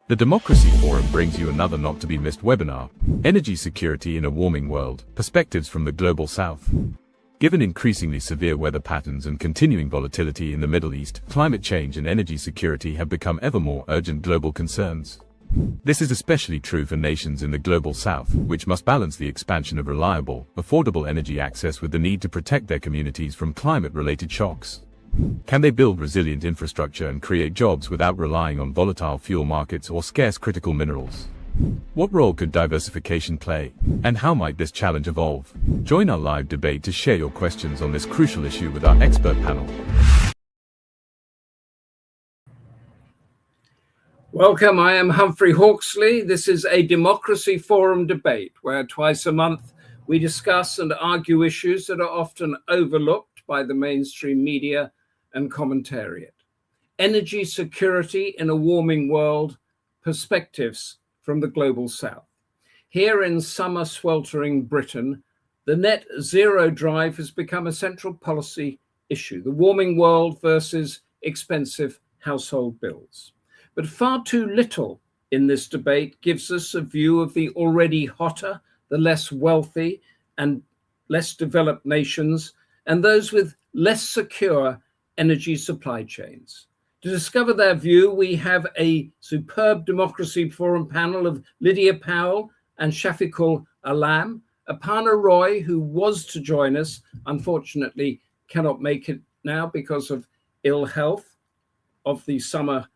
The Democracy Forum brings you another not-to-be-missed webinar, Energy Security in a Warming World, Perspectives from the Global South. Given increasingly severe weather patterns and continuing volatility in the Middle East, climate change and energy security have become ever more urgent global concerns. This is especially true for nations in the Global South, which must balance the expansion of reliable, affordable energy access with the need to protect their communities from climate-related shocks. Can they build resilient infrastructure and create jobs without relying on volatile fuel markets or scarce critical minerals? What role could diversification play, and how might this challenge evolve? Join our live debate to share your questions on this crucial issue with our expert panel. Welcome, I am Humphrey Hawksley. This is a Democracy Forum debate where twice a month we discuss and argue issues that are often overlooked by the mainstream media and commentariat. Energy security in a warming world, perspectives from the Global South. Here in summer sweltering Britain, the net zero drive has become a central policy issue, the warming world versus expensive household bills. But far too little in this debate gives us a view of the already hotter, the less wealthy and less developed nations, and those with less secure energy supply chains. To discover their view, we have a superb Democracy Forum panel of Lydia Powell and Shafiqul. Aparna Roy, who was to join us, unfortunately cannot make it now because of ill health of the summer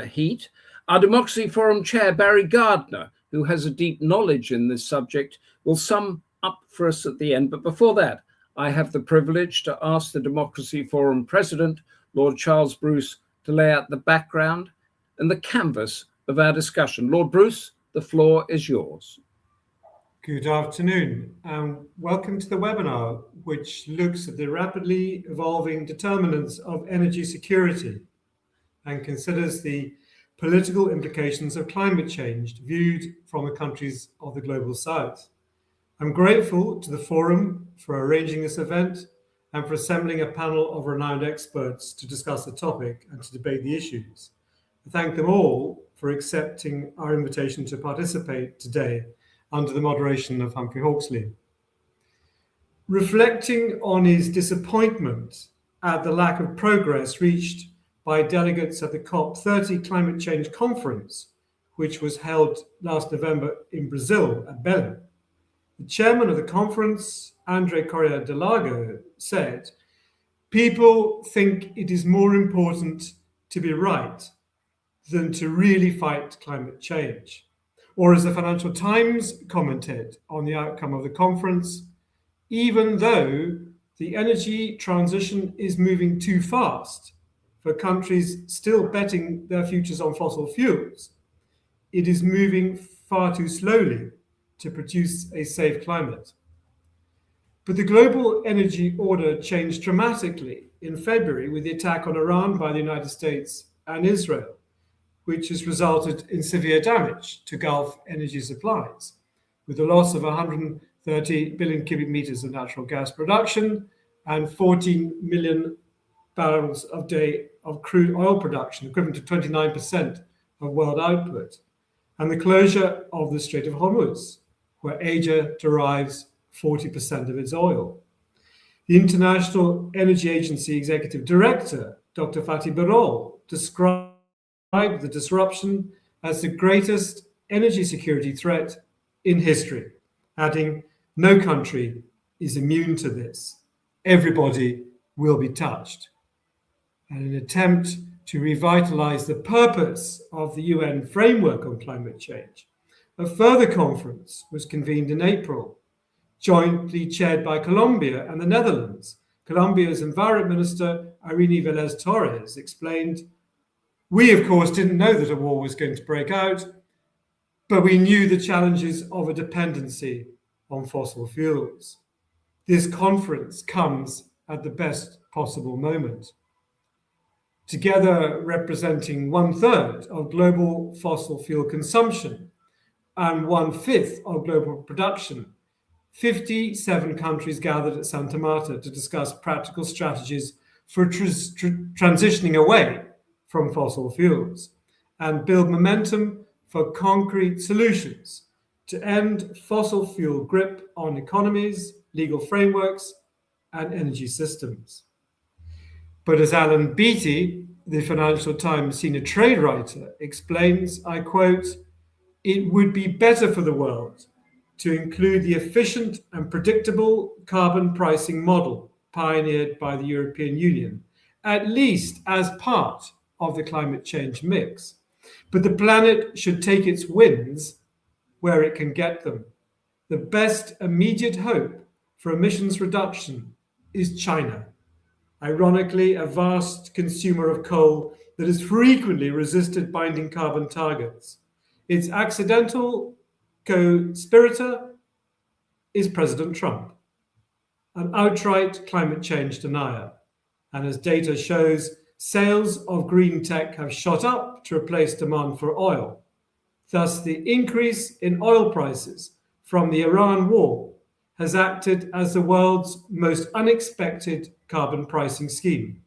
heat. Our Democracy Forum chair, Barry Gardiner, who has a deep knowledge in this subject, will sum up for us at the end. But before that, I have the privilege to ask the Democracy Forum President, Lord Charles Bruce, to lay out the background and the canvas of our discussion. Lord Bruce, the floor is yours. Good afternoon, and welcome to the webinar, which looks at the rapidly evolving determinants of energy security and considers the political implications of climate change viewed from the countries of the Global South. I'm grateful to the Forum for arranging this event and for assembling a panel of renowned experts to discuss the topic and to debate the issues. I thank them all for accepting our invitation to participate today under the moderation of Humphrey Hawksley. Reflecting on his disappointment at the lack of progress reached by delegates at the COP30 climate change conference, which was held last November in Brazil at Belém, the chairman of the conference, André Correa de Largo, said, "People think it is more important to be right than to really fight climate change." Or as the Financial Times commented on the outcome of the conference, even though the energy transition is moving too fast for countries still betting their futures on fossil fuels, it is moving far too slowly to produce a safe climate. But the global energy order changed dramatically in February with the attack on Iran by the United States and Israel, which has resulted in severe damage to Gulf energy supplies, with the loss of 130 billion cubic meters of natural gas production and 14 million barrels a day of crude oil production, equivalent to 29% of world output, and the closure of the Strait of Hormuz, where Asia derives 40% of its oil. The International Energy Agency Executive Director, Dr. Fatih Birol, described the disruption as the greatest energy security threat in history, adding, "No country is immune to this. Everybody will be touched." And in an attempt to revitalize the purpose of the UN framework on climate change, a further conference was convened in April, jointly chaired by Colombia and the Netherlands. Colombia's Environment Minister, Irene Vélez Torres, explained, "We, of course, didn't know that a war was going to break out, but we knew the challenges of a dependency on fossil fuels. This conference comes at the best possible moment." Together representing 1/3 of global fossil fuel consumption and 1/5 of global production, 57 countries gathered at Santa Marta to discuss practical strategies for transitioning away from fossil fuels and build momentum for concrete solutions to end fossil fuel grip on economies, legal frameworks, and energy systems. But as Alan Beattie, the Financial Times senior trade writer, explains, I quote, "It would be better for the world to include the efficient and predictable carbon pricing model pioneered by the European Union, at least as part of the climate change mix. But the planet should take its wins where it can get them. The best immediate hope for emissions reduction is China, ironically, a vast consumer of coal that has frequently resisted binding carbon targets. Its accidental co-spirator is President Trump, an outright climate change denier. And as data shows, sales of green tech have shot up to replace demand for oil. Thus, the increase in oil prices from the Iran war has acted as the world's most unexpected carbon pricing scheme,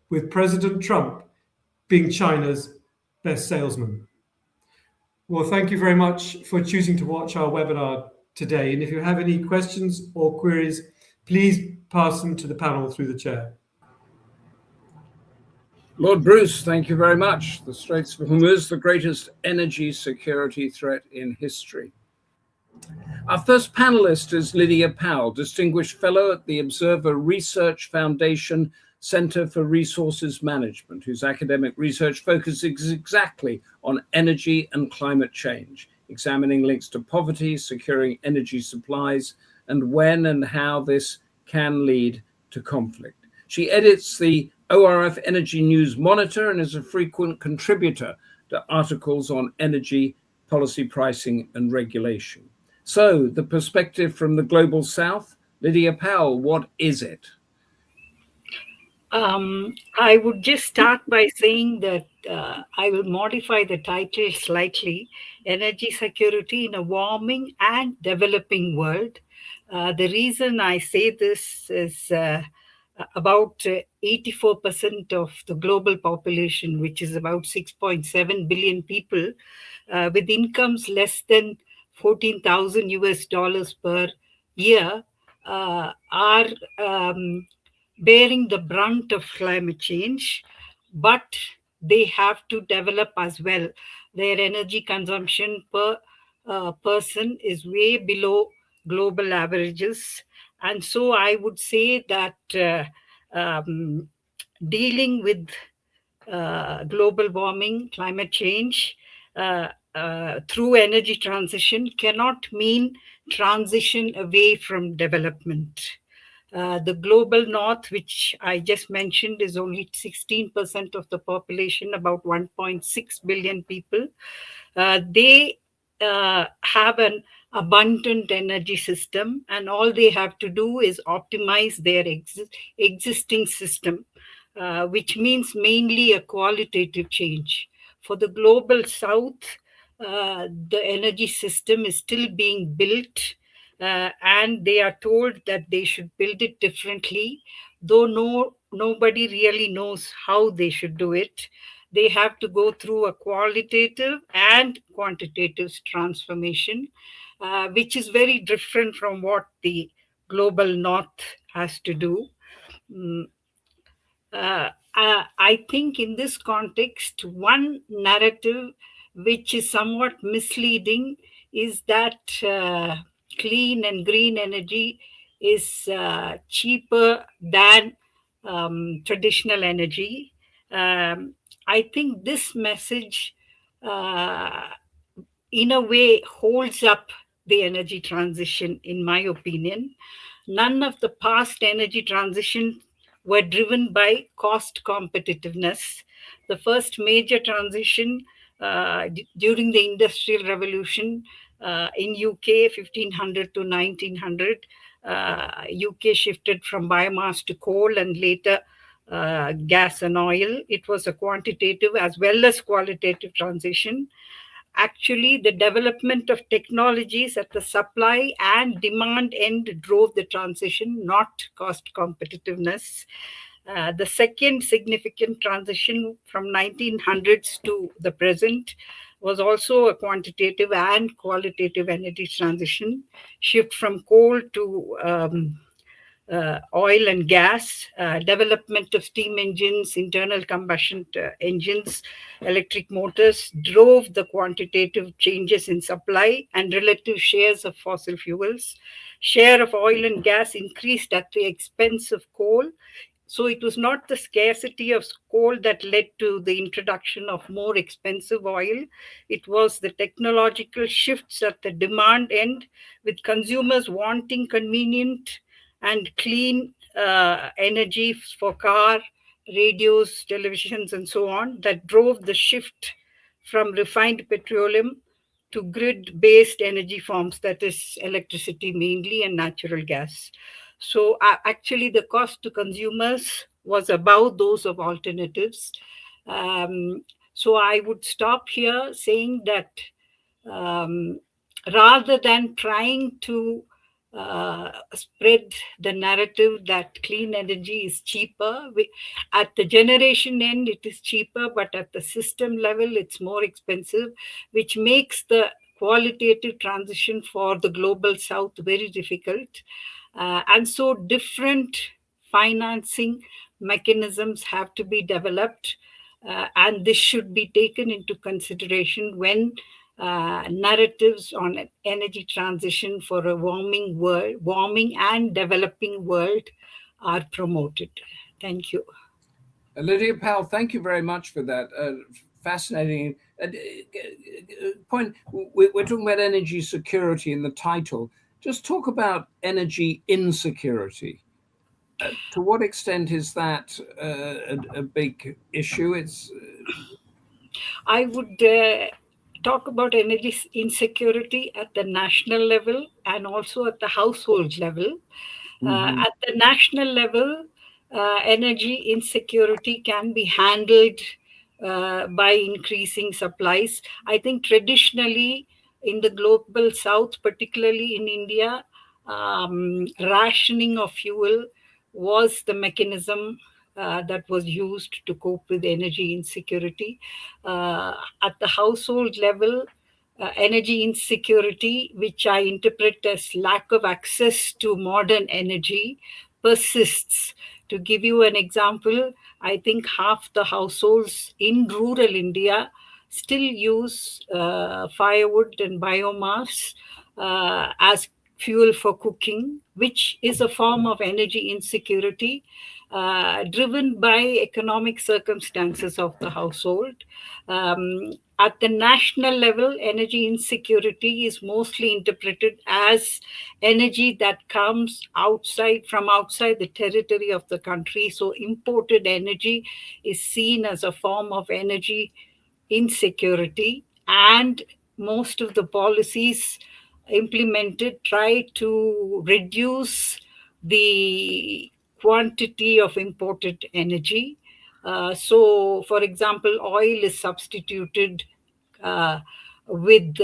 with President Trump being China's best salesman. Well, thank you very much for choosing to watch our webinar today. And if you have any questions or queries, please pass them to the panel through the chair. Lord Bruce, thank you very much. The Straits of Hormuz, the greatest energy security threat in history. Our first panelist is Lydia Powell, Distinguished Fellow at the Observer Research Foundation Center for Resources Management, whose academic research focuses exactly on energy and climate change, examining links to poverty, securing energy supplies, and when and how this can lead to conflict. She edits the ORF Energy News Monitor and is a frequent contributor to articles on energy policy pricing and regulation. So, the perspective from the Global South, Lydia Powell, what is it? I would just start by saying that I will modify the title slightly, Energy Security in a Warming and Developing World. The reason I say this is about 84% of the global population, which is about 6.7 billion people, with incomes less than 14,000 US dollars per year, are bearing the brunt of climate change, but they have to develop as well. Their energy consumption per person is way below global averages. And so I would say that dealing with global warming, climate change, through energy transition cannot mean transition away from development. The global north, which I just mentioned, is only 16% of the population, about 1.6 billion people. They have an abundant energy system, and all they have to do is optimize their existing system, which means mainly a qualitative change. For the global south, the energy system is still being built, and they are told that they should build it differently, though nobody really knows how they should do it. They have to go through a qualitative and quantitative transformation, which is very different from what the global north has to do. I think in this context, one narrative which is somewhat misleading is that clean and green energy is cheaper than traditional energy. I think this message, in a way, holds up the energy transition, in my opinion. None of the past energy transitions were driven by cost competitiveness. The first major transition during the Industrial Revolution in UK, 1500 to 1900, UK shifted from biomass to coal and later gas and oil. It was a quantitative as well as qualitative transition. Actually, the development of technologies at the supply and demand end drove the transition, not cost competitiveness. The second significant transition from 1900s to the present was also a quantitative and qualitative energy transition, shift from coal to oil and gas, development of steam engines, internal combustion engines, electric motors drove the quantitative changes in supply and relative shares of fossil fuels. Share of oil and gas increased at the expense of coal. So it was not the scarcity of coal that led to the introduction of more expensive oil. It was the technological shifts at the demand end, with consumers wanting convenient and clean energy for car, radios, televisions, and so on, that drove the shift from refined petroleum to grid-based energy forms, that is electricity mainly and natural gas. So actually the cost to consumers was above those of alternatives. So I would stop here saying that um, rather than trying to spread the narrative that clean energy is cheaper, at the generation end it is cheaper, but at the system level it's more expensive, which makes the qualitative transition for the global south very difficult. And so different financing mechanisms have to be developed, and this should be taken into consideration when narratives on energy transition for a warming and developing world are promoted. Thank you. Lydia Powell, thank you very much for that fascinating point. We're talking about energy security in the title. Just talk about energy insecurity. To what extent is that a big issue? I would talk about energy insecurity at the national level and also at the household level. At the national level, energy insecurity can be handled by increasing supplies. I think traditionally in the global south, particularly in India, rationing of fuel was the mechanism that was used to cope with energy insecurity. At the household level, energy insecurity, which I interpret as lack of access to modern energy, persists. To give you an example, I think half the households in rural India still use firewood and biomass as fuel for cooking, which is a form of energy insecurity driven by economic circumstances of the household. At the national level, energy insecurity is mostly interpreted as energy that comes from outside the territory of the country. So imported energy is seen as a form of energy insecurity, and most of the policies implemented try to reduce the quantity of imported energy. So, for example, oil is substituted with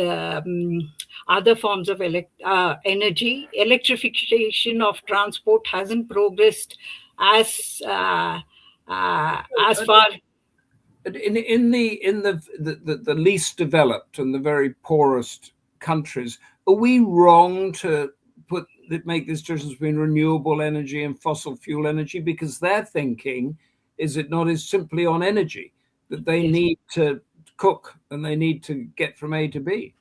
other forms of energy. Electrification of transport hasn't progressed as far. In the least developed and the very poorest countries, are we wrong to make this difference between renewable energy and fossil fuel energy? Because their thinking is simply on energy, that they need to cook and they need to get from A to B.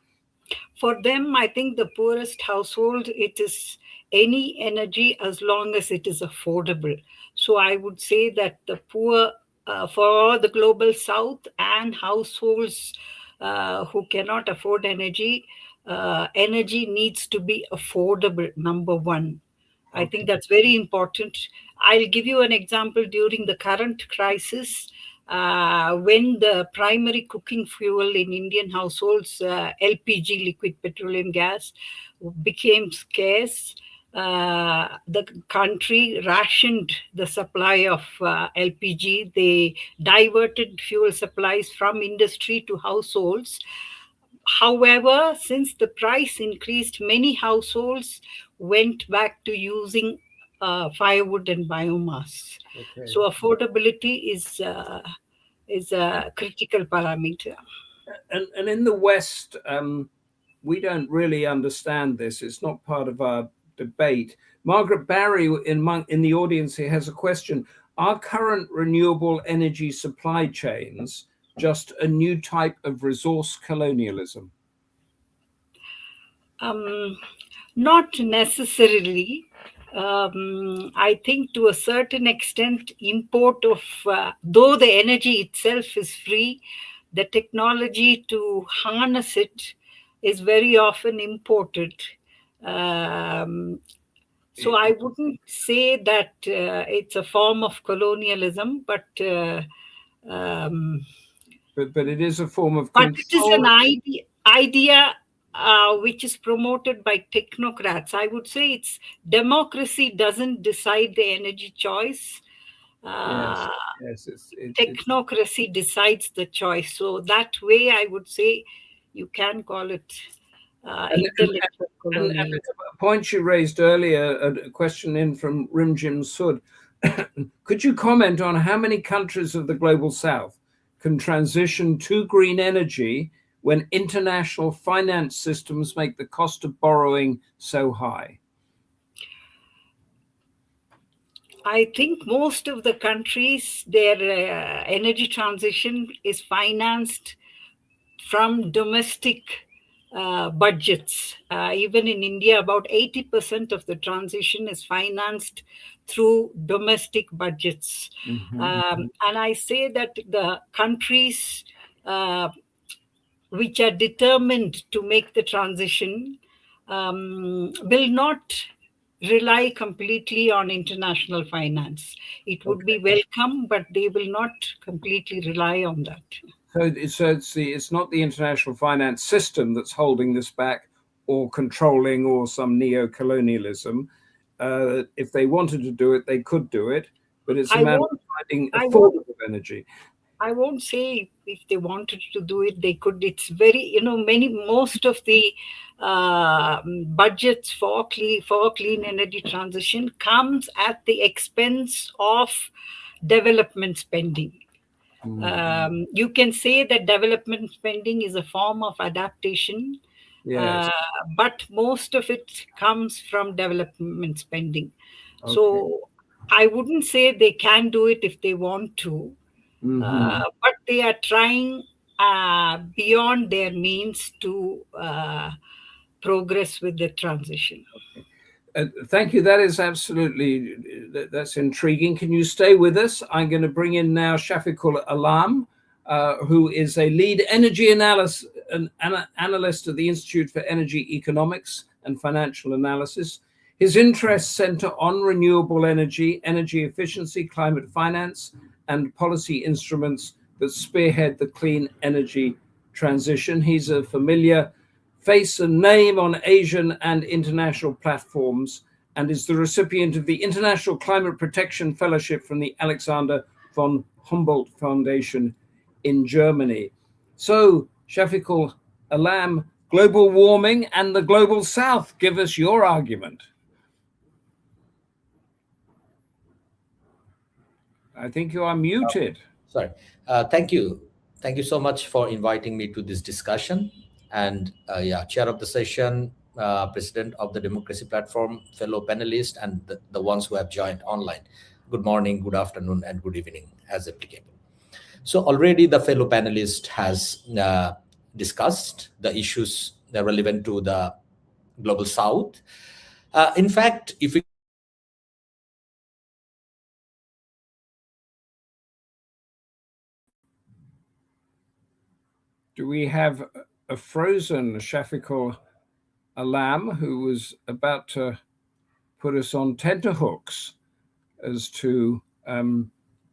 For them, I think the poorest household, it is any energy as long as it is affordable. So I would say that the poor, for the global south and households who cannot afford energy, energy needs to be affordable, number one. I think that's very important. I'll give you an example. During the current crisis, when the primary cooking fuel in Indian households, LPG, liquid petroleum gas, became scarce, the country rationed the supply of LPG. They diverted fuel supplies from industry to households. However, since the price increased, many households went back to using firewood and biomass. Okay. So affordability is a critical parameter. And in the West, we don't really understand this. It's not part of our debate. Margaret Barry in the audience here has a question. Are current renewable energy supply chains just a new type of resource colonialism? Not necessarily. I think to a certain extent, import of, though the energy itself is free, the technology to harness it is very often imported. So I wouldn't say that it's a form of colonialism, but it is a form of control. But it is an idea which is promoted by technocrats. I would say it's democracy doesn't decide the energy choice. Technocracy decides the choice. So that way, I would say you can call it intellectual colonialism. And a point you raised earlier, a question in from Rimjim Sud. Could you comment on how many countries of the Global South can transition to green energy when international finance systems make the cost of borrowing so high? I think most of the countries, their energy transition is financed from domestic budgets. Even in India, about 80% of the transition is financed through domestic budgets. And I say that the countries which are determined to make the transition will not rely completely on international finance. It would be welcome, but they will not completely rely on that. So it's not the international finance system that's holding this back or controlling or some neo-colonialism. If they wanted to do it, they could do it, but it's a matter of finding affordable energy. I won't say if they wanted to do it, they could. It's very, most of the budgets for clean energy transition comes at the expense of development spending. You can say that development spending is a form of adaptation, but most of it comes from development spending. So I wouldn't say they can do it if they want to. But they are trying beyond their means to progress with the transition. Thank you. That is that's intriguing. Can you stay with us? I'm going to bring in now Shafiqul Alam, who is a lead energy analyst at the Institute for Energy Economics and Financial Analysis. His interests center on renewable energy, energy efficiency, climate finance, and policy instruments that spearhead the clean energy transition. He's a familiar face and name on Asian and international platforms and is the recipient of the International Climate Protection Fellowship from the Alexander von Humboldt Foundation in Germany. So, Shafiqul Alam, global warming and the Global South, give us your argument. I think you are muted. Sorry. Thank you. Thank you so much for inviting me to this discussion. And chair of the session, president of the Democracy Platform, fellow panelists, and the ones who have joined online. Good morning, good afternoon, and good evening as applicable. So already the fellow panelist has discussed the issues that are relevant to the Global South. In fact, if we do we have a frozen Shafiqul Alam who was about to put us on tenterhooks as to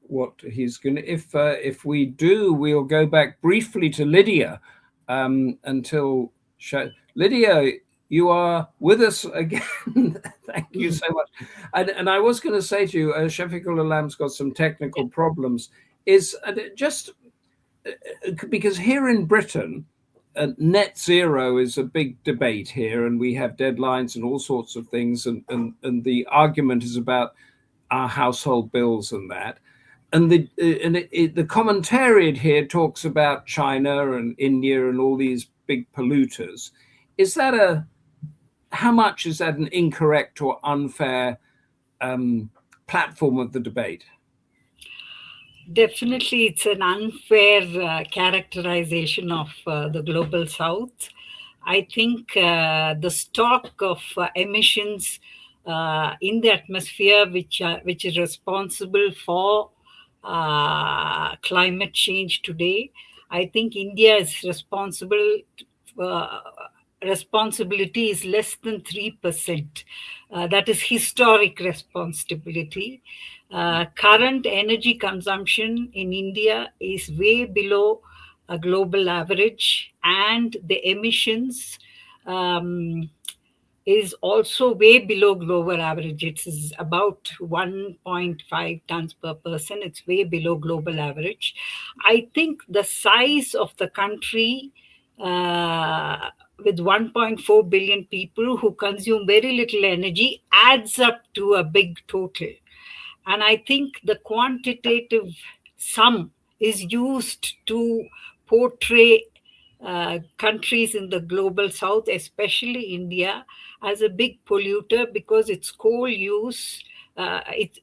what he's going to. If we do, we'll go back briefly to Lydia until Lydia, you are with us again. Thank you so much. And I was going to say to you, Shafiqul Alam's got some technical problems. Is just because here in Britain, net zero is a big debate here, and we have deadlines and all sorts of things, and the argument is about our household bills and that. the commentariat here talks about China and India and all these big polluters. How much is that an incorrect or unfair platform of the debate? Definitely, it's an unfair characterization of the global south. I think the stock of emissions in the atmosphere, which is responsible for climate change today, I think India is responsibility is less than 3%. That is historic responsibility. Current energy consumption in India is way below a global average, and the emissions is also way below global average. It is about 1.5 tons per person. It's way below global average. I think the size of the country with 1.4 billion people who consume very little energy adds up to a big total. And I think the quantitative sum is used to portray countries in the global south, especially India, as a big polluter because its coal use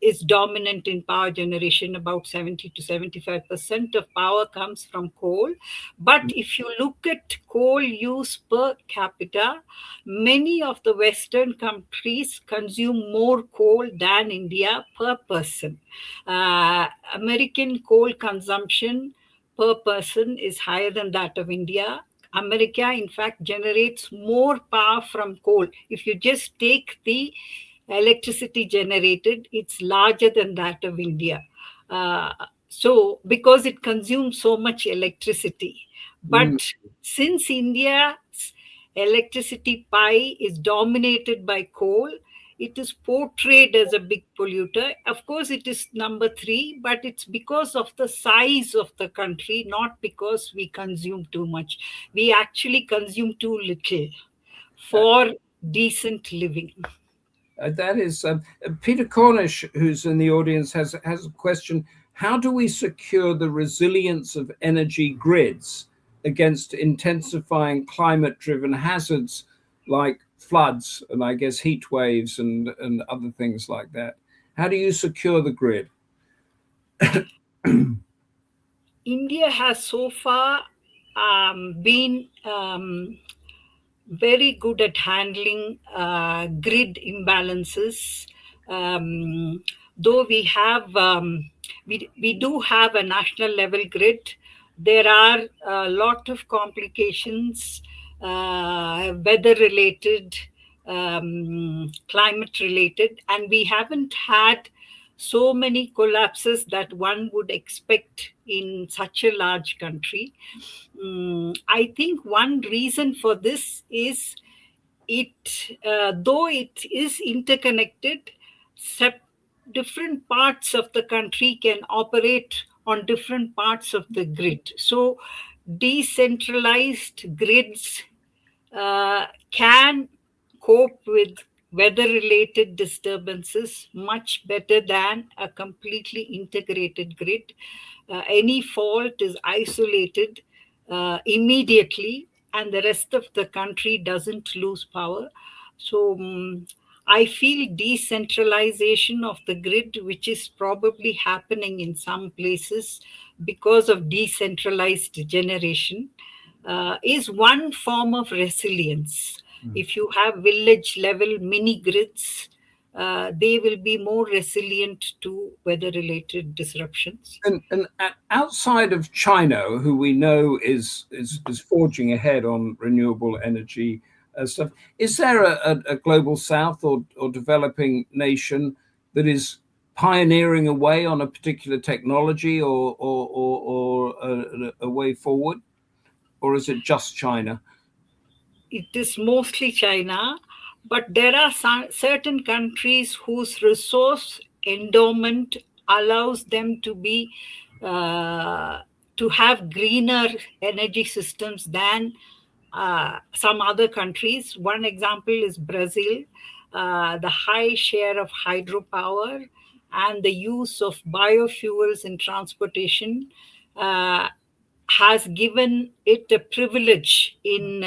is dominant in power generation. About 70 to 75% of power comes from coal. But if you look at coal use per capita, many of the Western countries consume more coal than India per person. American coal consumption per person is higher than that of India. America, in fact, generates more power from coal. If you just take the electricity generated, it's larger than that of India. So, because it consumes so much electricity. But since India's electricity pie is dominated by coal, it is portrayed as a big polluter. Of course, it is number 3, but it's because of the size of the country, not because we consume too much. We actually consume too little for decent living. That is Peter Cornish, who's in the audience, has a question. How do we secure the resilience of energy grids against intensifying climate-driven hazards like floods and I guess heat waves and other things like that? How do you secure the grid? India has so far been very good at handling grid imbalances. Though we have, we do have a national level grid, there are a lot of complications, weather related, climate related, and we haven't had so many collapses that one would expect in such a large country. I think one reason for this is though it is interconnected, different parts of the country can operate on different parts of the grid. So decentralized grids can cope with weather-related disturbances much better than a completely integrated grid. Any fault is isolated immediately, and the rest of the country doesn't lose power. So I feel decentralization of the grid, which is probably happening in some places because of decentralized generation, is one form of resilience. If you have village level mini grids, they will be more resilient to weather related disruptions. And outside of China, who we know is forging ahead on renewable energy stuff, is there a global south or developing nation that is pioneering a way on a particular technology or a way forward? Or is it just China? It is mostly China, but there are certain countries whose resource endowment allows them to be to have greener energy systems than some other countries. One example is Brazil. The high share of hydropower and the use of biofuels in transportation has given it a privilege in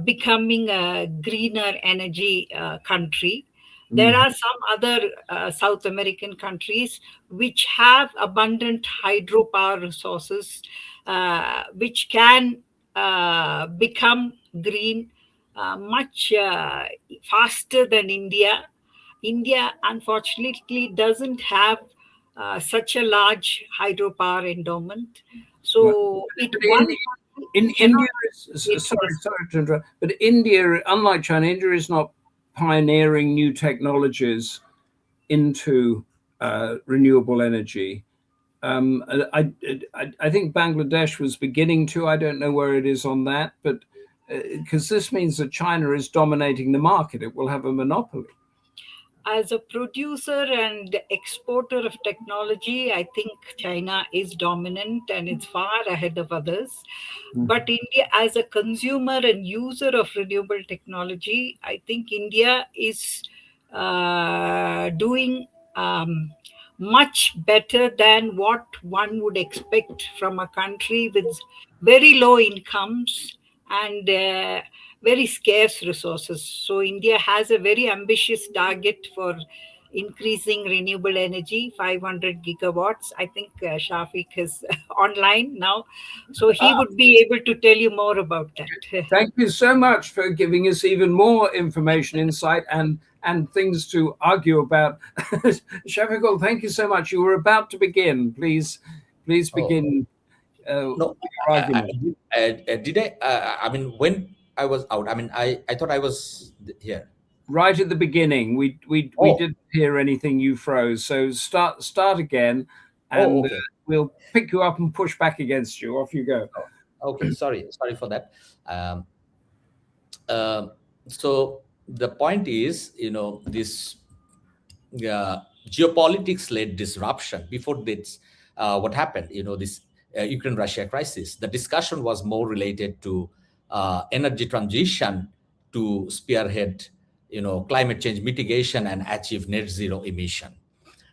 becoming a greener energy country. There are some other South American countries which have abundant hydropower resources, which can become green much faster than India. India, unfortunately, doesn't have such a large hydropower endowment. So in India sorry to interrupt, but India, unlike China, India is not pioneering new technologies into renewable energy. I think Bangladesh was beginning to. I don't know where it is on that, but because this means that China is dominating the market, it will have a monopoly. As a producer and exporter of technology, I think China is dominant and it's far ahead of others. But India, as a consumer and user of renewable technology, I think India is doing much better than what one would expect from a country with very low incomes and very scarce resources. So India has a very ambitious target for increasing renewable energy, 500 gigawatts. I think Shafiq is online now, so he would be able to tell you more about that. Thank you so much for giving us even more information, insight, and things to argue about. Shafiqul, thank you so much. You were about to begin. Please begin. No, argument. Did I? I mean, when I was out, I mean, I thought I was here. Right at the beginning, we didn't hear anything. You froze. So start again, and okay. We'll pick you up and push back against you. Off you go. Okay, sorry for that. So the point is, this geopolitics-led disruption. Before this, what happened? This Ukraine-Russia crisis. The discussion was more related to energy transition to spearhead, climate change mitigation and achieve net zero emission.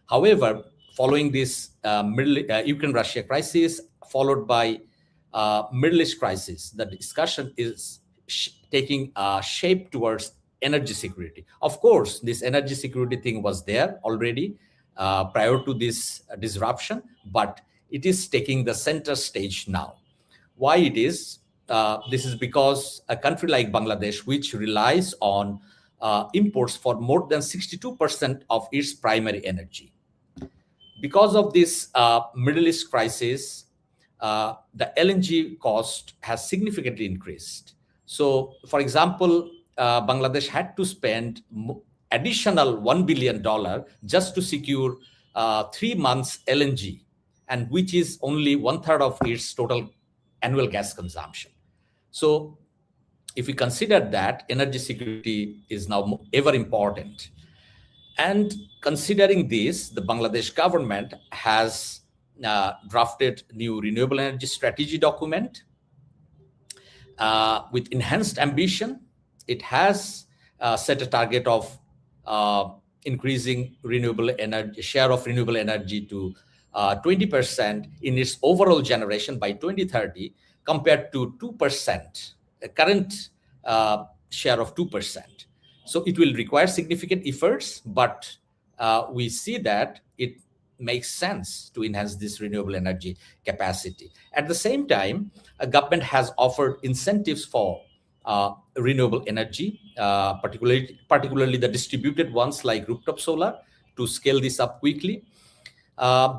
However, following this Ukraine-Russia crisis, followed by Middle East crisis, the discussion is taking shape towards energy security. Of course, this energy security thing was there already prior to this disruption, but it is taking the center stage now. Why it is? This is because a country like Bangladesh, which relies on imports for more than 62% of its primary energy. Because of this Middle East crisis, the LNG cost has significantly increased. So, for example, Bangladesh had to spend additional $1 billion just to secure 3 months LNG, and which is only 1/3 of its total annual gas consumption. So if we consider that, energy security is now ever important. And considering this, the Bangladesh government has drafted new renewable energy strategy document with enhanced ambition. It has set a target of increasing renewable energy share of renewable energy to 20% in its overall generation by 2030, compared to 2%, the current share of 2%. So it will require significant efforts, but we see that it makes sense to enhance this renewable energy capacity. At the same time, a government has offered incentives for renewable energy, particularly the distributed ones like rooftop solar, to scale this up quickly.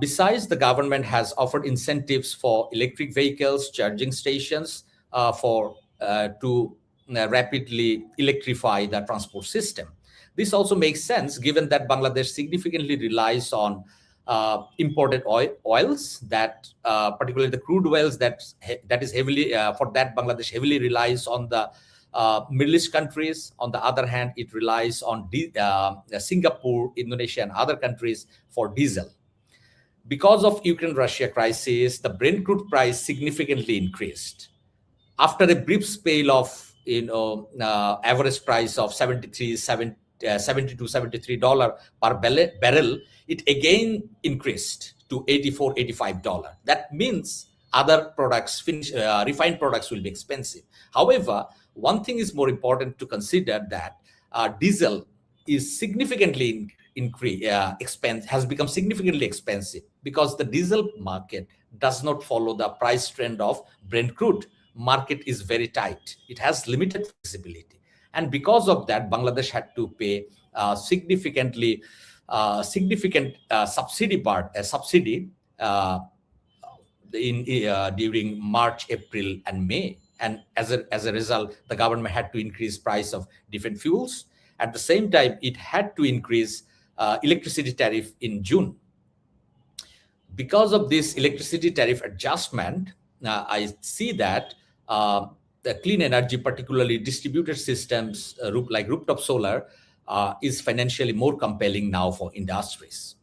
Besides, the government has offered incentives for electric vehicles, charging stations to rapidly electrify the transport system. This also makes sense given that Bangladesh significantly relies on imported oils, that particularly the crude oils that is heavily for that Bangladesh heavily relies on the Middle East countries. On the other hand, it relies on Singapore, Indonesia, and other countries for diesel. Because of Ukraine-Russia crisis, the Brent crude price significantly increased. After a brief spell of average price of $73, $74 $70 to $73 per barrel, it again increased to $84, $85. That means other products, refined products will be expensive. However, one thing is more important to consider, that diesel is significantly has become significantly expensive, because the diesel market does not follow the price trend of Brent crude. Market is very tight. It has limited flexibility. And because of that, Bangladesh had to pay significant subsidy during March, April, and May. And as a result, the government had to increase price of different fuels. At the same time, it had to increase electricity tariff in June. Because of this electricity tariff adjustment, I see that the clean energy, particularly distributed systems like rooftop solar, is financially more compelling now for industries.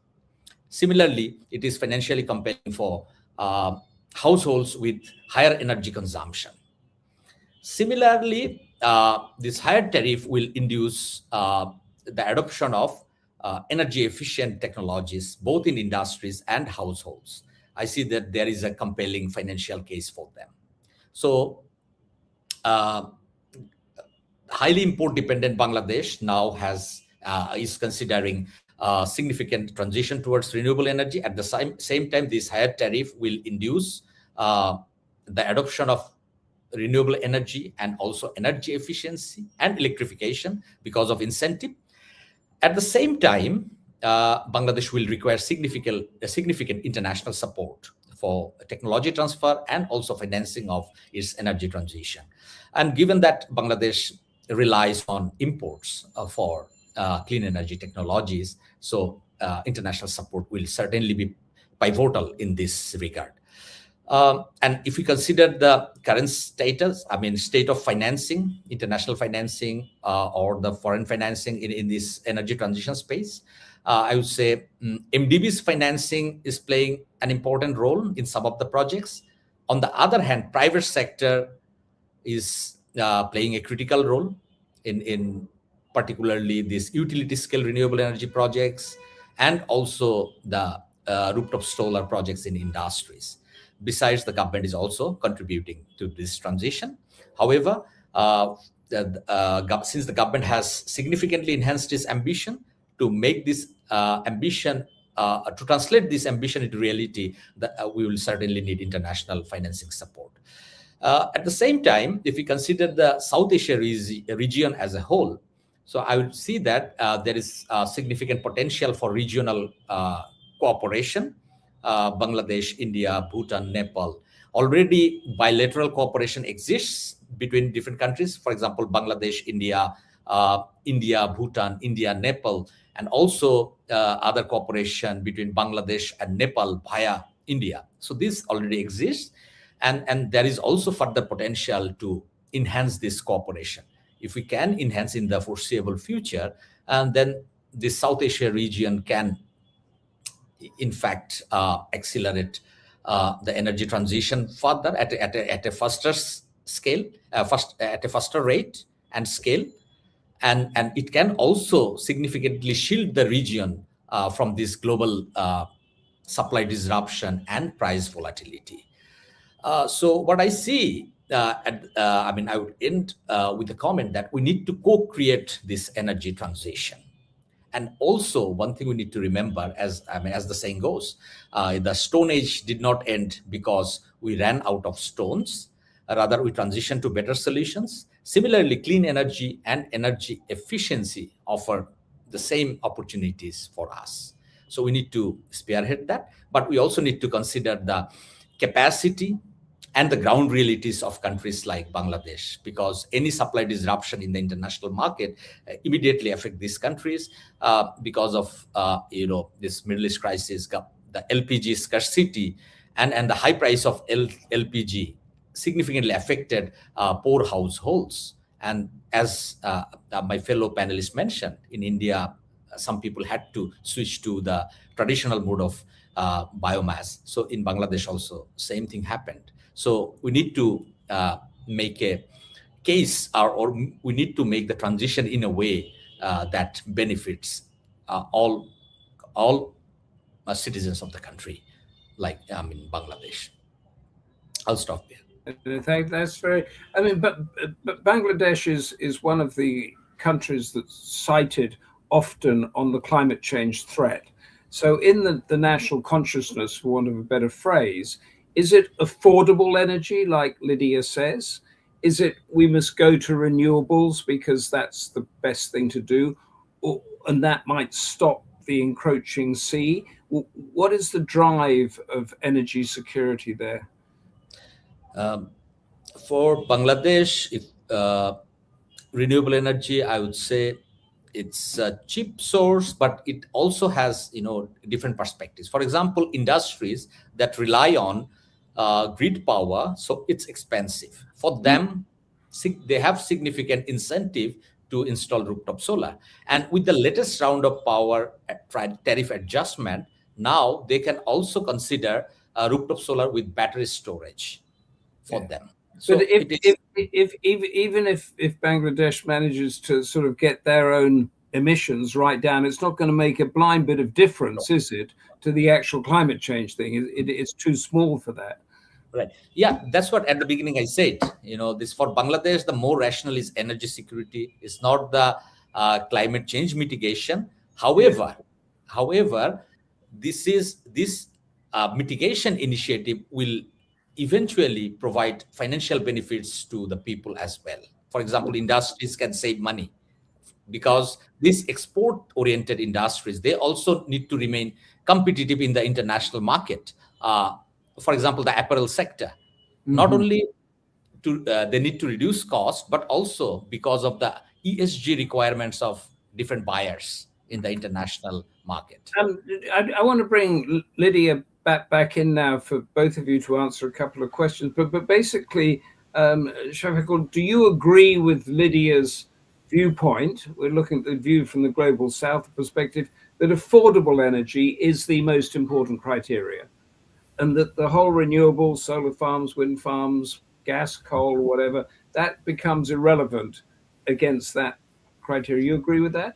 Similarly, it is financially compelling for households with higher energy consumption. Similarly, this higher tariff will induce the adoption of energy efficient technologies, both in industries and households. I see that there is a compelling financial case for them. So, highly import dependent Bangladesh now is considering significant transition towards renewable energy. At the same time, this higher tariff will induce the adoption of renewable energy and also energy efficiency and electrification because of incentive. At the same time, Bangladesh will require significant international support for technology transfer and also financing of its energy transition. And given that Bangladesh relies on imports for clean energy technologies, so international support will certainly be pivotal in this regard. And if we consider the current status, state of financing, international financing or the foreign financing in this energy transition space, I would say MDB's financing is playing an important role in some of the projects. On the other hand, private sector is playing a critical role in particularly these utility scale renewable energy projects and also the rooftop solar projects in industries. Besides, the government is also contributing to this transition. However, since the government has significantly enhanced its ambition to make this to translate this ambition into reality, we will certainly need international financing support. At the same time, if we consider the South Asia region as a whole, so I would see that there is significant potential for regional cooperation. Bangladesh, India, Bhutan, Nepal. Already bilateral cooperation exists between different countries. For example, Bangladesh, India, Bhutan, India, Nepal, and also other cooperation between Bangladesh and Nepal via India. So this already exists. And there is also further potential to enhance this cooperation. If we can enhance in the foreseeable future, and then the South Asia region can in fact accelerate the energy transition further at a faster scale, at a faster rate and scale, and it can also significantly shield the region from this global supply disruption and price volatility. So what I see, I would end with a comment that we need to co-create this energy transition. And also, one thing we need to remember, as the saying goes, the Stone Age did not end because we ran out of stones. Rather, we transitioned to better solutions. Similarly, clean energy and energy efficiency offer the same opportunities for us. So we need to spearhead that, but we also need to consider the capacity and the ground realities of countries like Bangladesh, because any supply disruption in the international market immediately affect these countries because of this Middle East crisis, the LPG scarcity, and the high price of LPG significantly affected poor households. And as my fellow panelists mentioned, in India, some people had to switch to the traditional mode of biomass. So in Bangladesh also, same thing happened. So we need to make a case, or we need to make the transition in a way that benefits all citizens of the country, like in Bangladesh. I'll stop there. I think that's very. I mean, but Bangladesh is one of the countries that's cited often on the climate change threat. So, in the national consciousness, for want of a better phrase, is it affordable energy, like Lydia says? Is it we must go to renewables because that's the best thing to do, and that might stop the encroaching sea? What is the drive of energy security there? For Bangladesh, if renewable energy, I would say it's a cheap source, but it also has different perspectives. For example, industries that rely on grid power, so it's expensive for them. They have significant incentive to install rooftop solar, and with the latest round of power tariff adjustment, now they can also consider rooftop solar with battery storage for them. So but even if Bangladesh manages to sort of get their own emissions right down, it's not going to make a blind bit of difference, is it, to the actual climate change thing? It's too small for that. Right. Yeah, that's what at the beginning I said. This for Bangladesh, the more rational is energy security. It's not the climate change mitigation. However, this mitigation initiative will eventually provide financial benefits to the people as well. For example, industries can save money because these export-oriented industries, they also need to remain competitive in the international market. For example, the apparel sector, not only they need to reduce cost, but also because of the ESG requirements of different buyers in the international market. I want to bring Lydia back in now for both of you to answer a couple of questions. But basically, Shafiqul, do you agree with Lydia's viewpoint? We're looking at the view from the global south perspective, that affordable energy is the most important criteria, and that the whole renewables, solar farms, wind farms, gas, coal, whatever, that becomes irrelevant against that criteria. You agree with that?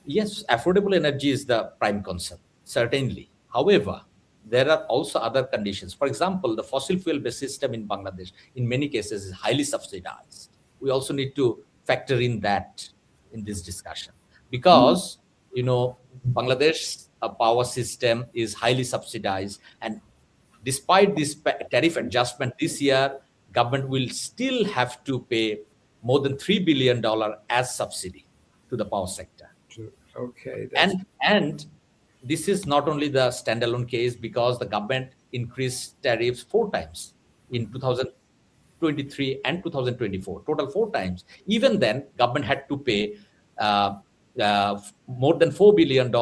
Yes, affordable energy is the prime concern, certainly. However, there are also other conditions. For example, the fossil fuel-based system in Bangladesh, in many cases, is highly subsidized. We also need to factor in that in this discussion, because Bangladesh's power system is highly subsidized, and despite this tariff adjustment this year, government will still have to pay more than $3 billion as subsidy to the power sector. Okay. And this is not only the standalone case, because the government increased tariffs 4 times in 2023 and 2024, total 4 times. Even then, government had to pay more than $4 billion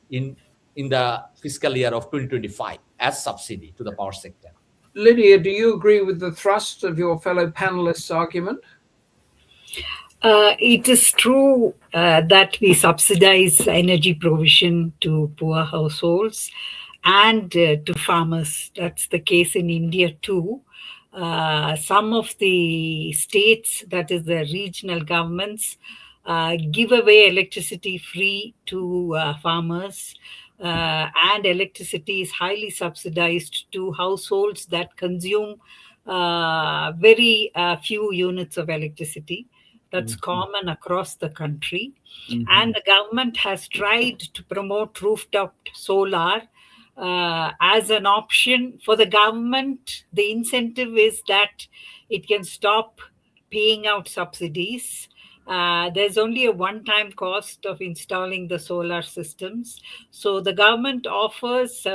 in the fiscal year of 2025 as subsidy to the power sector. Lydia, do you agree with the thrust of your fellow panelists' argument? It is true that we subsidize energy provision to poor households and to farmers. That's the case in India too. Some of the states, that is the regional governments, give away electricity free to farmers, and electricity is highly subsidized to households that consume very few units of electricity. That's common across the country. And the government has tried to promote rooftop solar as an option. For the government, the incentive is that it can stop paying out subsidies. There's only a one-time cost of installing the solar systems. So the government offers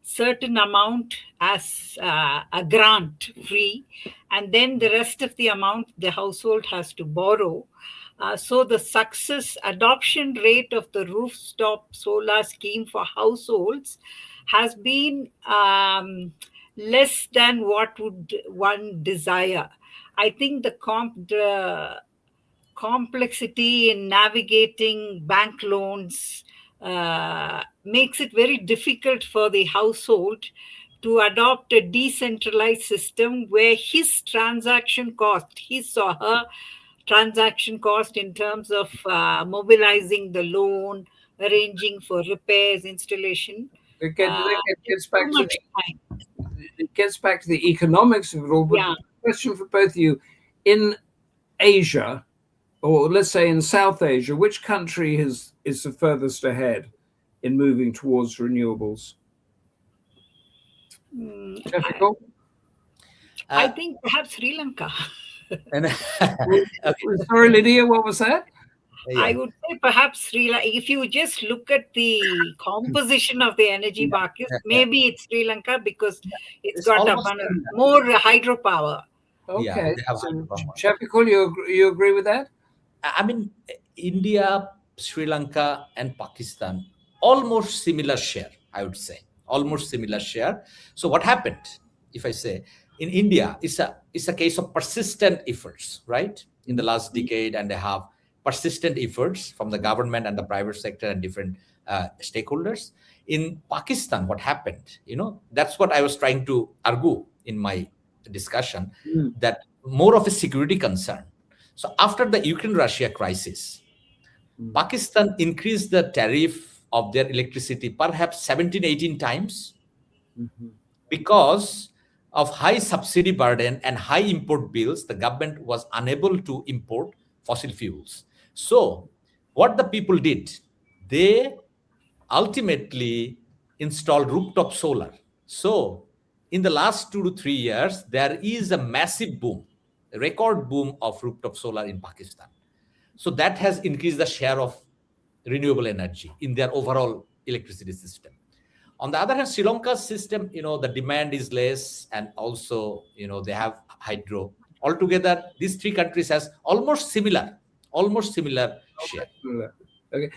certain amount as a grant free, and then the rest of the amount the household has to borrow. So the success adoption rate of the rooftop solar scheme for households has been less than what would one desire. I think the complexity in navigating bank loans makes it very difficult for the household to adopt a decentralized system where his transaction cost, his or her transaction cost in terms of mobilizing the loan, arranging for repairs, installation. It gets back too to much time. it gets back to the economics of it all. But Yeah. the question for both of you: in Asia, or let's say in South Asia, which country is the furthest ahead in moving towards renewables? Shafiqul? I think perhaps Sri Lanka. Sorry, Lydia, what was that? Yeah. I would say perhaps Sri Lanka. If you just look at the composition of the energy market, maybe it's Sri Lanka because it's got more hydropower. Okay. Yeah, they have So, hydropower. Shafiqul, you agree with that? I mean, India, Sri Lanka, and Pakistan, almost similar share, I would say. Almost similar share. So what happened, if I say, in India, it's a case of persistent efforts, right? In the last decade and a half, persistent efforts from the government and the private sector and different stakeholders. In Pakistan, what happened, that's what I was trying to argue in my discussion, that more of a security concern. So after the Ukraine-Russia crisis, Pakistan increased the tariff of their electricity perhaps 17, 18 times because of high subsidy burden and high import bills. The government was unable to import fossil fuels. So what the people did, they ultimately installed rooftop solar. So in the last 2 to 3 years, there is a massive boom, a record boom of rooftop solar in Pakistan. So that has increased the share of renewable energy in their overall electricity system. On the other hand, Sri Lanka's system, the demand is less, and also, they have hydro. Altogether, these three countries has almost similar share. Okay.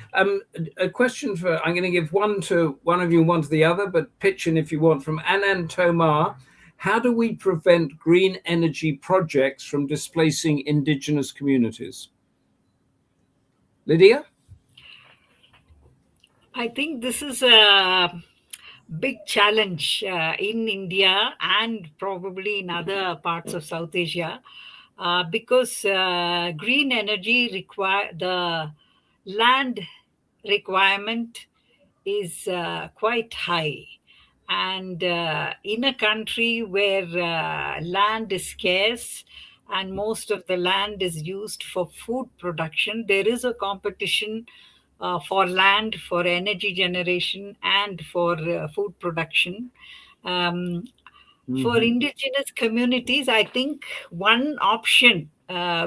A question I'm going to give one to one of you, one to the other, but pitch in if you want, from Anand Tomar. How do we prevent green energy projects from displacing indigenous communities? Lydia? I think this is a big challenge in India and probably in other parts of South Asia because green energy the land requirement is quite high. And in a country where land is scarce and most of the land is used for food production, there is a competition for land, for energy generation, and for food production. For indigenous communities, I think one option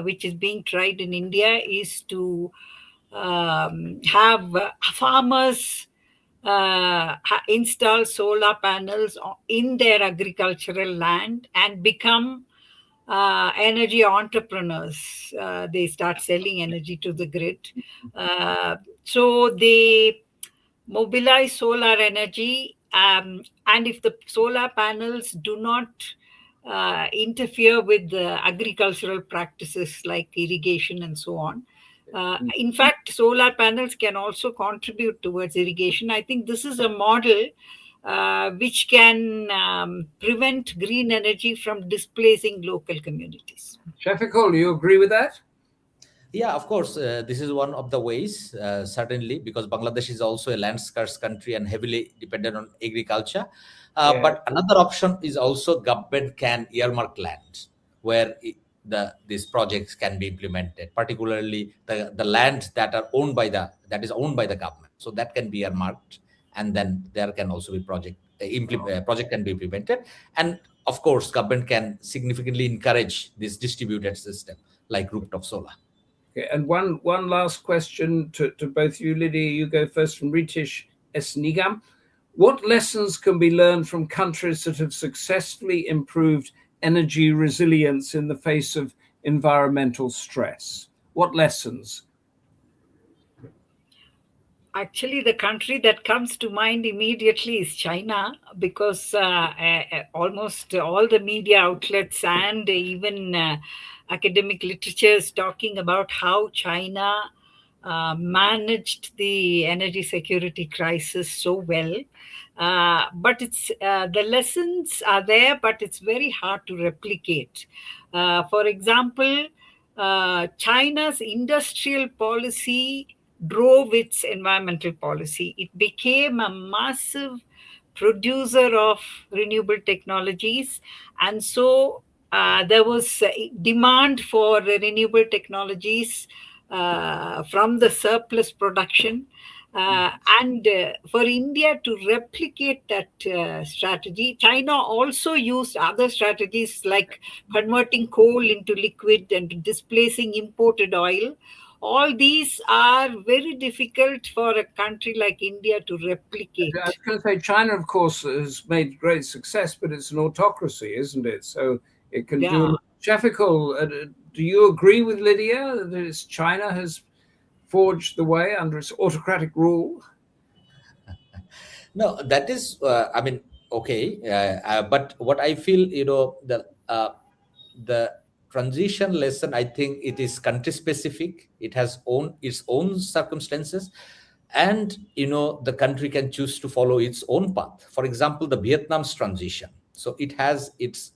which is being tried in India is to have farmers install solar panels in their agricultural land and become energy entrepreneurs. They start selling energy to the grid. So they mobilize solar energy, and if the solar panels do not interfere with the agricultural practices like irrigation and so on. In fact, solar panels can also contribute towards irrigation. I think this is a model which can prevent green energy from displacing local communities. Shafiqul, you agree with that? Yeah, of course. This is one of the ways, certainly, because Bangladesh is also a land-scarce country and heavily dependent on agriculture. But another option is also government can earmark land where these projects can be implemented, particularly the land that is owned by the government. So that can be earmarked, and then there can also be project can be implemented. And of course, government can significantly encourage this distributed system like rooftop solar. Okay, and one last question to both you. Lydia, you go first, from Ritish S. Nigam. What lessons can be learned from countries that have successfully improved energy resilience in the face of environmental stress? What lessons? Actually, the country that comes to mind immediately is China, because almost all the media outlets and even academic literature is talking about how China managed the energy security crisis so well. But the lessons are there, but it's very hard to replicate. For example, China's industrial policy drove its environmental policy. It became a massive producer of renewable technologies, and so there was demand for renewable technologies from the surplus production. For India to replicate that strategy, China also used other strategies like converting coal into liquid and displacing imported oil. All these are very difficult for a country like India to replicate. I was going to say, China, of course, has made great success, but it's an autocracy, isn't it? So it can do. Shafiqul, do you agree with Lydia that China has forged the way under its autocratic rule? No, that is, I mean, okay. But what I feel, the transition lesson, I think it is country specific. It has its own circumstances, and the country can choose to follow its own path. For example, the Vietnam's transition. So it had its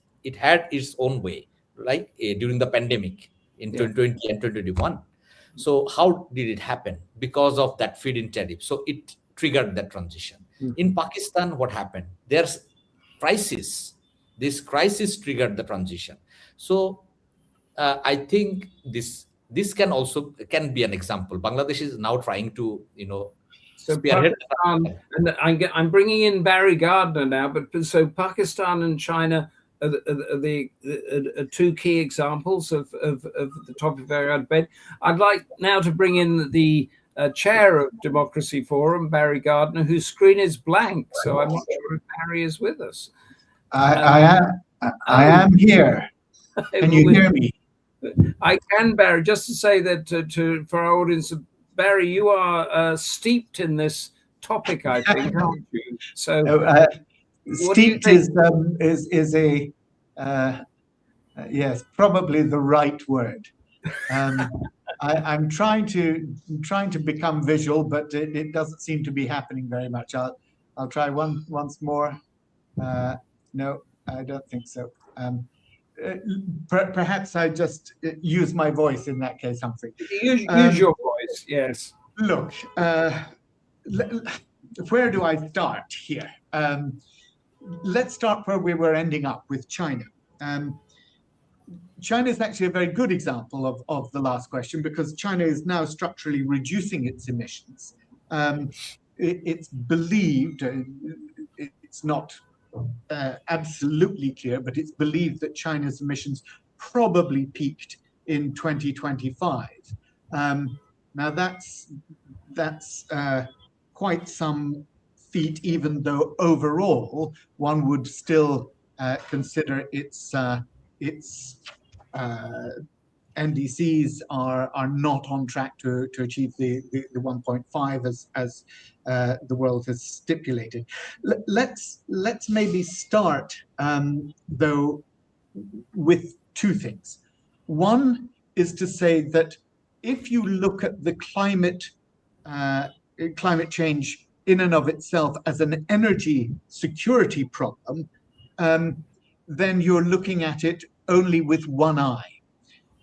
own way, like during the pandemic in 2020 and 2021. So how did it happen? Because of that feed-in tariff. So it triggered that transition. In Pakistan, what happened? There's crisis. This crisis triggered the transition. So I think this can be an example. Bangladesh is now trying to so Pakistan, and I'm bringing in Barry Gardiner now, but so Pakistan and China are the two key examples of the topic of our debate. I'd like now to bring in the chair of Democracy Forum, Barry Gardiner, whose screen is blank, so I'm not sure if Barry is with us. I am here. Can you hear me? I can, Barry. Just to say that for our audience, Barry, you are steeped in this topic, I think, aren't you? So, steeped is a yes, probably the right word. I'm trying to become visual, but it doesn't seem to be happening very much. I'll try once more. No, I don't think so. Perhaps I just use my voice in that case, Humphrey. Use your voice, yes. Look, where do I start here? Let's start where we were ending up with China. China is actually a very good example of the last question, because China is now structurally reducing its emissions. It's believed, it's not absolutely clear, but it's believed that China's emissions probably peaked in 2025. Now that's quite some feat, even though overall one would still consider its NDCs are not on track to achieve the 1.5 as the world has stipulated. Let's maybe start though with two things. One is to say that if you look at the climate change in and of itself as an energy security problem, then you're looking at it only with one eye.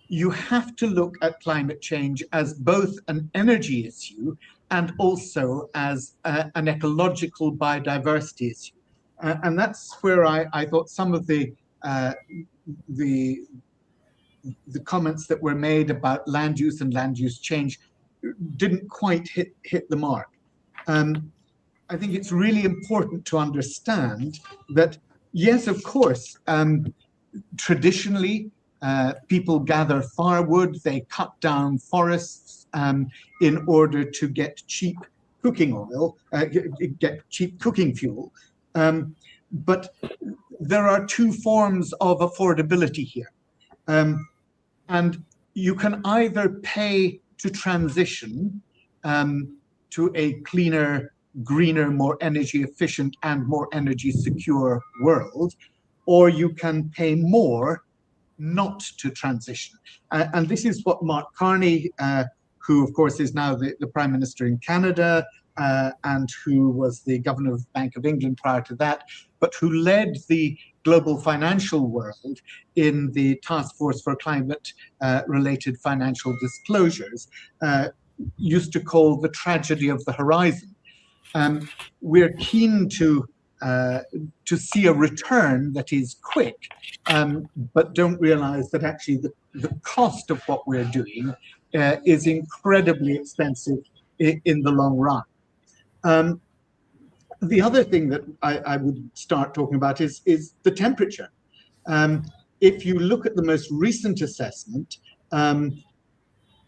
You have to look at climate change as both an energy issue and also as an ecological biodiversity issue. And that's where I thought some of the comments that were made about land use and land use change didn't quite hit the mark. I think it's really important to understand that, yes, of course, traditionally, people gather firewood, they cut down forests in order to get cheap cooking oil, get cheap cooking fuel. But there are two forms of affordability here. And you can either pay to transition to a cleaner, greener, more energy efficient and more energy secure world, or you can pay more not to transition. And this is what Mark Carney, who of course is now the Prime Minister in Canada, and who was the Governor of Bank of England prior to that, but who led the global financial world in the Task Force for Climate-related Financial Disclosures used to call the tragedy of the horizon. We're keen to see a return that is quick, but don't realize that actually the cost of what we're doing is incredibly expensive in the long run. The other thing that I would start talking about is the temperature. If you look at the most recent assessment,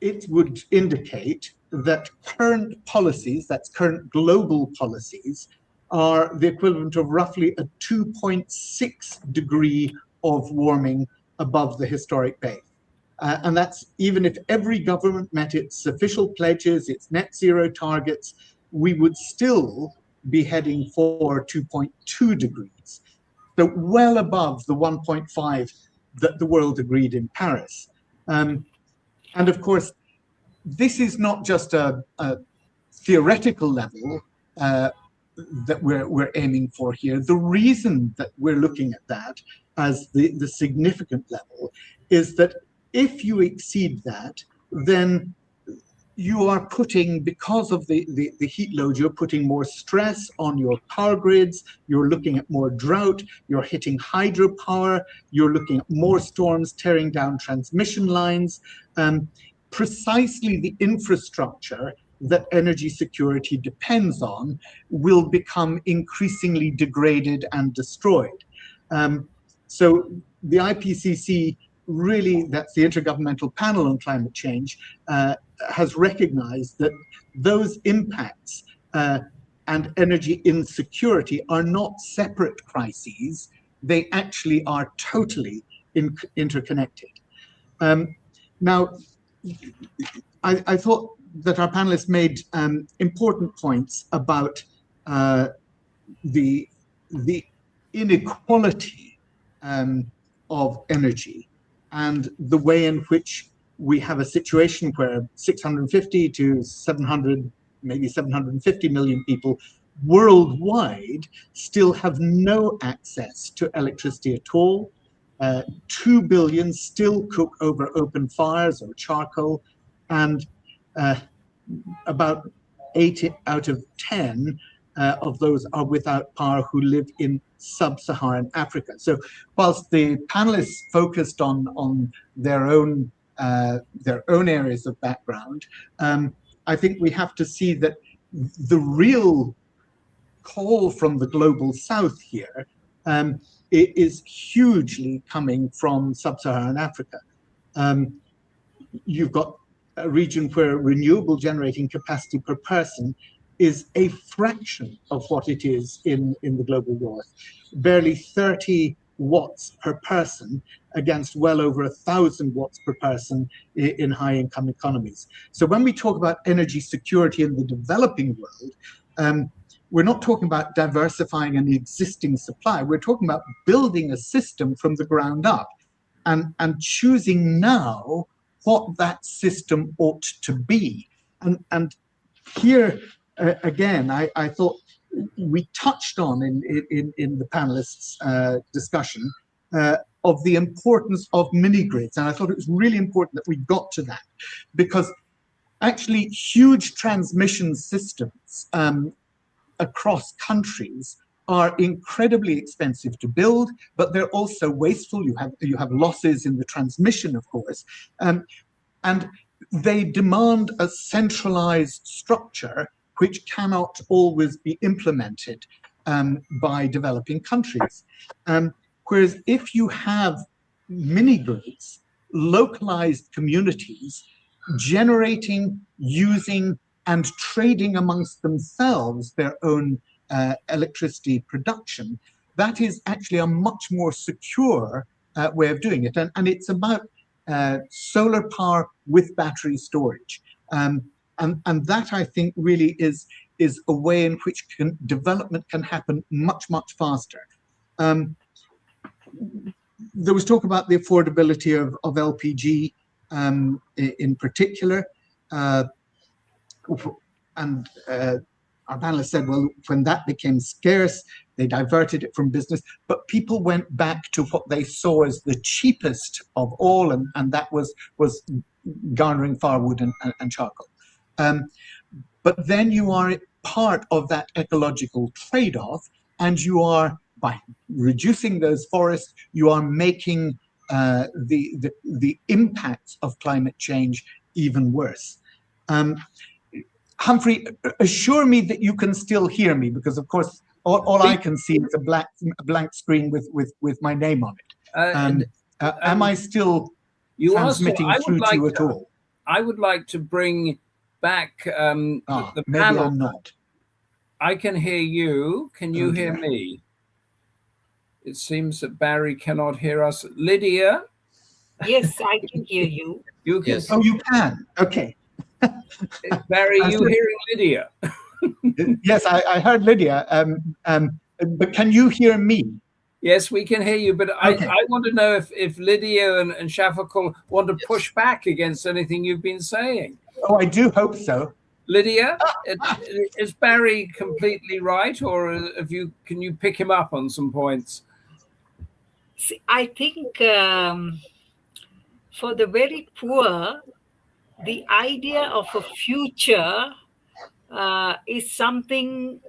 it would indicate that current policies, that's current global policies, are the equivalent of roughly a 2.6 degree of warming above the historic base. And that's even if every government met its official pledges, its net zero targets, we would still be heading for 2.2 degrees. So well above the 1.5 that the world agreed in Paris. And of course, this is not just a theoretical level that we're aiming for here. The reason that we're looking at that as the significant level is that if you exceed that, then you are putting, because of the heat load, you're putting more stress on your power grids, you're looking at more drought, you're hitting hydropower, you're looking at more storms tearing down transmission lines. Precisely the infrastructure that energy security depends on will become increasingly degraded and destroyed. So the IPCC really, that's the Intergovernmental Panel on Climate Change, has recognized that those impacts and energy insecurity are not separate crises. They actually are totally interconnected. Now, I thought that our panelists made important points about the inequality of energy and the way in which we have a situation where 650 to 700, maybe 750 million people worldwide still have no access to electricity at all. 2 billion still cook over open fires or charcoal, and about 8 out of 10 of those are without power who live in sub-Saharan Africa. So whilst the panelists focused on their own areas of background, I think we have to see that the real call from the global south here it is hugely coming from sub-Saharan Africa. You've got a region where renewable generating capacity per person is a fraction of what it is in the global north. Barely 30 watts per person against well over 1,000 watts per person in high-income economies. So when we talk about energy security in the developing world, we're not talking about diversifying an existing supply. We're talking about building a system from the ground up and choosing now what that system ought to be. And here, again, I thought we touched on in the panelists' discussion of the importance of mini-grids. And I thought it was really important that we got to that, because actually huge transmission systems across countries are incredibly expensive to build, but they're also wasteful. You have losses in the transmission, of course, and they demand a centralized structure which cannot always be implemented by developing countries. Whereas if you have mini-grids, localized communities generating, using, and trading amongst themselves their own electricity production, that is actually a much more secure way of doing it. And it's about solar power with battery storage. And that, I think, really is a way in which development can happen much, much faster. There was talk about the affordability of LPG in particular. And our panelists said, well, when that became scarce, they diverted it from business, but people went back to what they saw as the cheapest of all, and that was garnering firewood and charcoal. But then you are part of that ecological trade-off, and you are, by reducing those forests, you are making the impacts of climate change even worse. Humphrey, assure me that you can still hear me, because of course all I can see is a blank screen with my name on it. Am I still transmitting through to you at all? I would like to bring back the maybe panel. I'm not. I can hear you. Can you hear me? It seems that Barry cannot hear us. Lydia? Yes, I can hear you. You can. Yes. Oh, you can. Okay. Barry, you hearing Lydia? Yes, I heard Lydia. But can you hear me? Yes, we can hear you. But Okay. I want to know if Lydia and Shafiqul want to push back against anything you've been saying. Oh, I do hope so. Lydia, is Barry completely right, or can you pick him up on some points? See, I think for the very poor, the idea of a future is something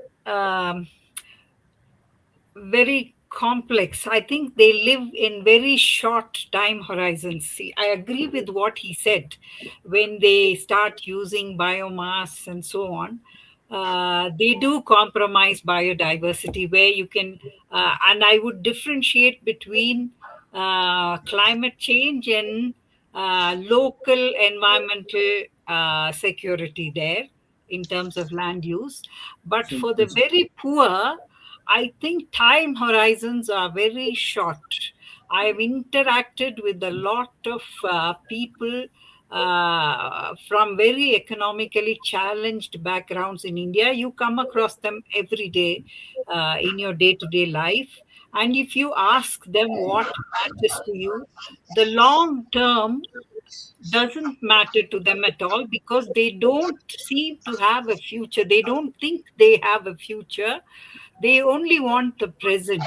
very complex. I think they live in very short time horizons. See, I agree with what he said. When they start using biomass and so on, they do compromise biodiversity, where you can, and I would differentiate between climate change and local environmental security there in terms of land use. But for the very poor, I think time horizons are very short. I've interacted with a lot of people from very economically challenged backgrounds in India. You come across them every day in your day-to-day life. And if you ask them what matters to you, the long term doesn't matter to them at all, because they don't seem to have a future. They don't think they have a future. They only want the present.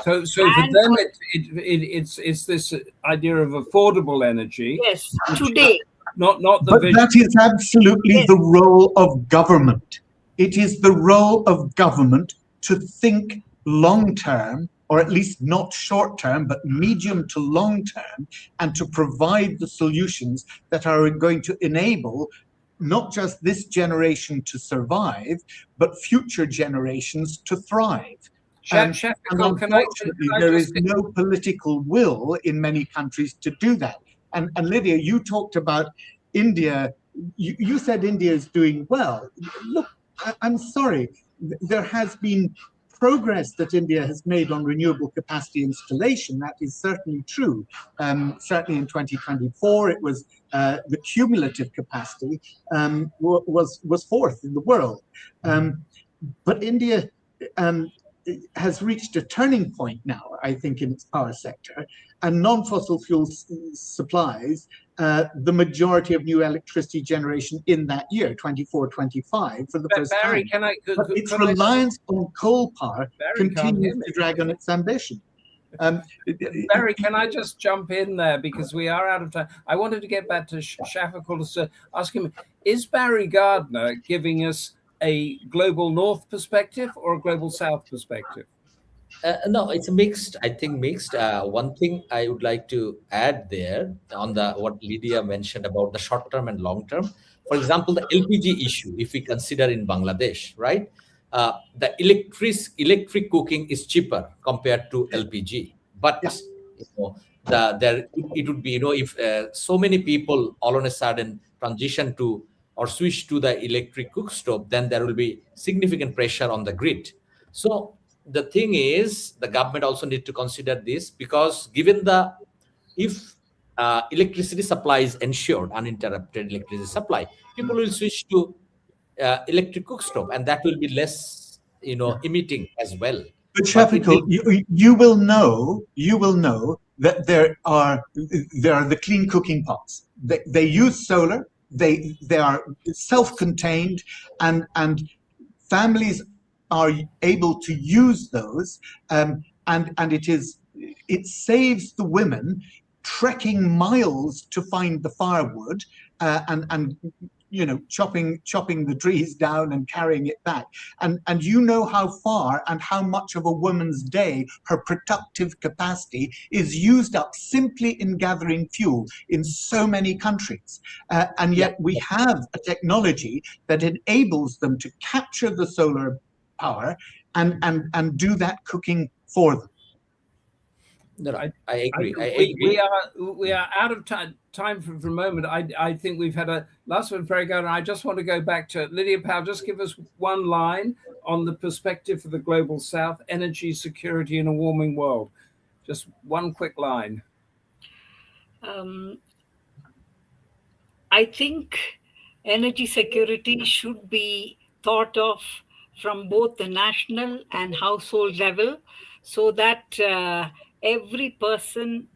So for them, it's this idea of affordable energy. Yes, today. Not the But vision. that is absolutely the role of government. It is the role of government to think long term, or at least not short term, but medium to long term, and to provide the solutions that are going to enable not just this generation to survive, but future generations to thrive. And unfortunately, there is no political will in many countries to do that. And Lydia, you talked about India. You said India is doing well. Look, I'm sorry. There has been progress that India has made on renewable capacity installation. That is certainly true. Certainly in 2024, it was the cumulative capacity was fourth in the world. But India has reached a turning point now, I think, in its power sector, and non-fossil fuel supplies the majority of new electricity generation in that year, 24-25, for the first Barry, time. But its can reliance on coal power Barry continues to drag on its ambition. Barry, can I just jump in there, because we are out of time? I wanted to get back to Shafiqul to ask him, is Barry Gardiner giving us a global north perspective or a global south perspective? No, it's mixed. I think mixed. One thing I would like to add there on what Lydia mentioned about the short term and long term. For example, the LPG issue, if we consider in Bangladesh, right? The electric cooking is cheaper compared to LPG. But it would be, if so many people all on a sudden transition to or switch to the electric cook stove, then there will be significant pressure on the grid. So the thing is, the government also need to consider this, because given if electricity supply is ensured, uninterrupted electricity supply, people will switch to electric cook stove, and that will be less, emitting as well. But Shafiqul, you will know that there are the clean cooking pots. They use solar. They are self-contained, and families are able to use those, and it saves the women trekking miles to find the firewood, and chopping the trees down and carrying it back. And you know how far and how much of a woman's day, her productive capacity, is used up simply in gathering fuel in so many countries. And yet we have a technology that enables them to capture the solar power and do that cooking for them. No, I agree. We are out of time for a moment. I think we've had a last one, very good. And I just want to go back to Lydia Powell. Just give us one line on the perspective for the global South, energy security in a warming world. Just one quick line. I think energy security should be thought of from both the national and household level, so that every person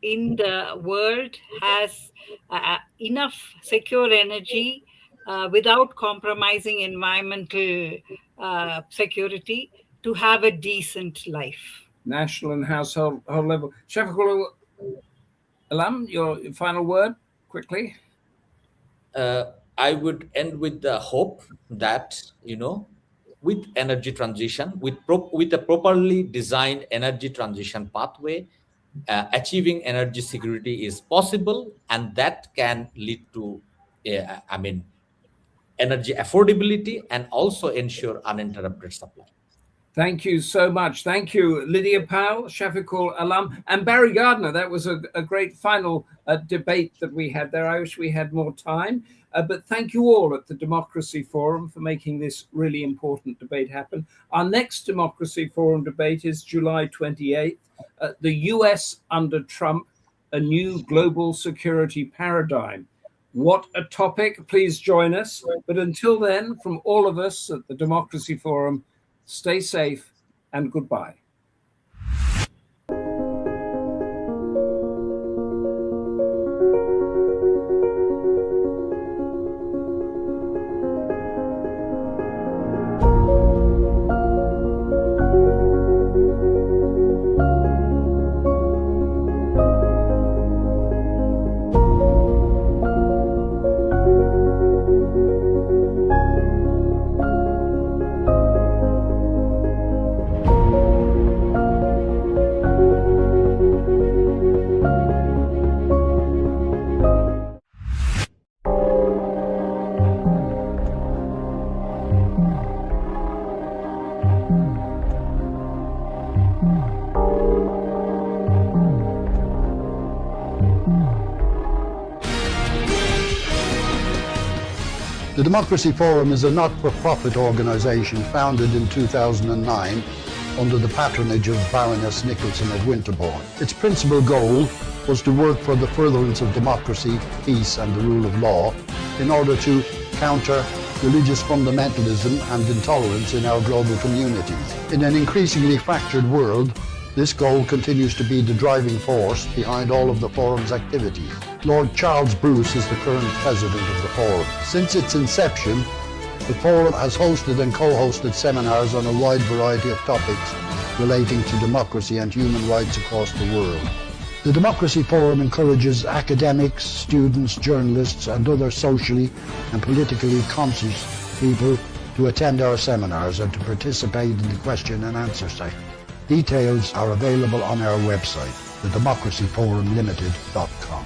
in the world has enough secure energy without compromising environmental security to have a decent life. National and household level. Shafiqul Alam, your final word, quickly. I would end with the hope that, with energy transition, with a properly designed energy transition pathway, achieving energy security is possible, and that can lead to, energy affordability and also ensure uninterrupted supply. Thank you so much. Thank you, Lydia Powell, Shafiqul Alam, and Barry Gardiner. That was a great final debate that we had there. I wish we had more time. But thank you all at the Democracy Forum for making this really important debate happen. Our next Democracy Forum debate is July 28th. The US under Trump, a new global security paradigm. What a topic. Please join us. But until then, from all of us at the Democracy Forum, stay safe and goodbye. The Democracy Forum is a not-for-profit organisation founded in 2009 under the patronage of Baroness Nicholson of Winterbourne. Its principal goal was to work for the furtherance of democracy, peace and the rule of law in order to counter religious fundamentalism and intolerance in our global communities. In an increasingly fractured world, this goal continues to be the driving force behind all of the Forum's activities. Lord Charles Bruce is the current president of the Forum. Since its inception, the Forum has hosted and co-hosted seminars on a wide variety of topics relating to democracy and human rights across the world. The Democracy Forum encourages academics, students, journalists and other socially and politically conscious people to attend our seminars and to participate in the question and answer session. Details are available on our website, thedemocracyforumlimited.com.